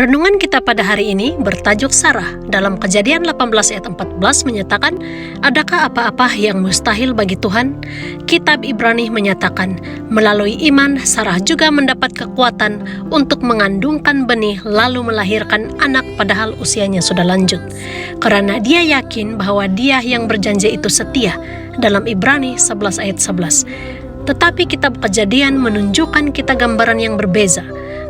Renungan kita pada hari ini bertajuk Sarah. Dalam Kejadian 18 ayat 14 menyatakan, adakah apa-apa yang mustahil bagi Tuhan? Kitab Ibrani menyatakan, melalui iman Sarah juga mendapat kekuatan untuk mengandungkan benih lalu melahirkan anak padahal usianya sudah lanjut. Karena dia yakin bahwa dia yang berjanji itu setia. Dalam Ibrani 11 ayat 11. Tetapi kitab Kejadian menunjukkan kita gambaran yang berbeza.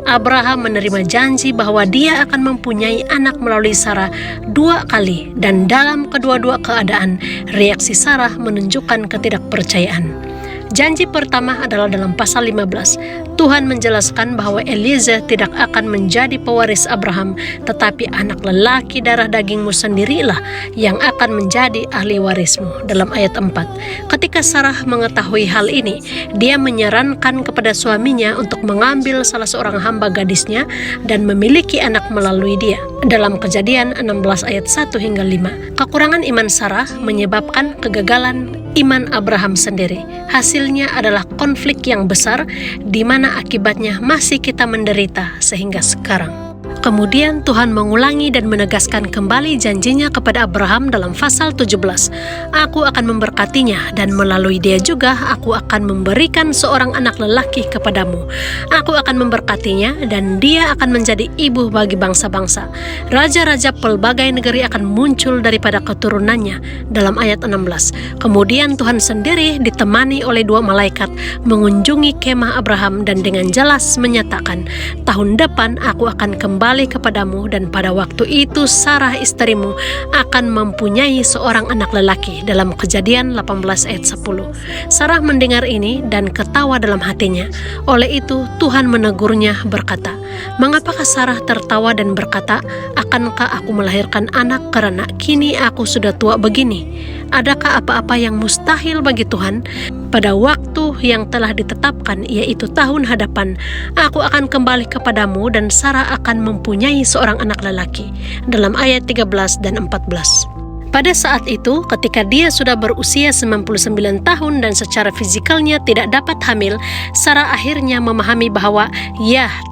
Abraham menerima janji bahwa dia akan mempunyai anak melalui Sarah 2 kali, dan dalam kedua-dua keadaan reaksi Sarah menunjukkan ketidakpercayaan. Janji pertama adalah dalam pasal 15. Tuhan menjelaskan bahwa Eliezer tidak akan menjadi pewaris Abraham, tetapi anak lelaki darah dagingmu sendirilah yang akan menjadi ahli warismu. Dalam ayat 4. Ketika Sarah mengetahui hal ini, dia menyarankan kepada suaminya untuk mengambil salah seorang hamba gadisnya dan memiliki anak melalui dia. Dalam Kejadian 16 ayat 1 hingga 5. Kekurangan iman Sarah menyebabkan kegagalan iman Abraham sendiri. Hasilnya adalah konflik yang besar di mana akibatnya masih kita menderita sehingga sekarang. Kemudian Tuhan mengulangi dan menegaskan kembali janjinya kepada Abraham dalam pasal 17. Aku akan memberkatinya dan melalui dia juga aku akan memberikan seorang anak lelaki kepadamu. Aku akan memberkatinya dan dia akan menjadi ibu bagi bangsa-bangsa. Raja-raja pelbagai negeri akan muncul daripada keturunannya. Dalam ayat 16. Kemudian Tuhan sendiri ditemani oleh 2 malaikat mengunjungi kemah Abraham dan dengan jelas menyatakan, tahun depan aku akan kembali kepadamu dan pada waktu itu Sarah istrimu akan mempunyai seorang anak lelaki. Dalam Kejadian 18 ayat 10. Sarah mendengar ini dan ketawa dalam hatinya. Oleh itu Tuhan menegurnya berkata, mengapakah Sarah tertawa dan berkata, akankah aku melahirkan anak karena kini aku sudah tua begini? Adakah apa-apa yang mustahil bagi Tuhan? Pada waktu yang telah ditetapkan, yaitu tahun hadapan, aku akan kembali kepadamu dan Sarah akan mempunyai seorang anak lelaki. Dalam ayat 13 dan 14. Pada saat itu, ketika dia sudah berusia 99 tahun dan secara fisikalnya tidak dapat hamil, Sarah akhirnya memahami bahwa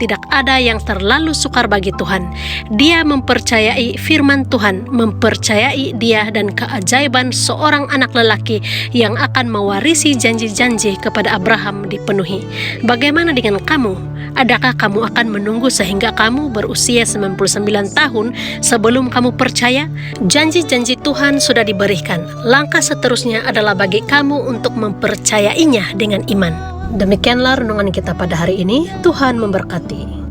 tidak ada yang terlalu sukar bagi Tuhan. Dia mempercayai firman Tuhan, mempercayai dia dan keajaiban seorang anak lelaki yang akan mewarisi janji-janji kepada Abraham dipenuhi. Bagaimana dengan kamu? Adakah kamu akan menunggu sehingga kamu berusia 99 tahun sebelum kamu percaya? Janji-janji Tuhan sudah diberikan. Langkah seterusnya adalah bagi kamu untuk mempercayainya dengan iman. Demikianlah renungan kita pada hari ini. Tuhan memberkati.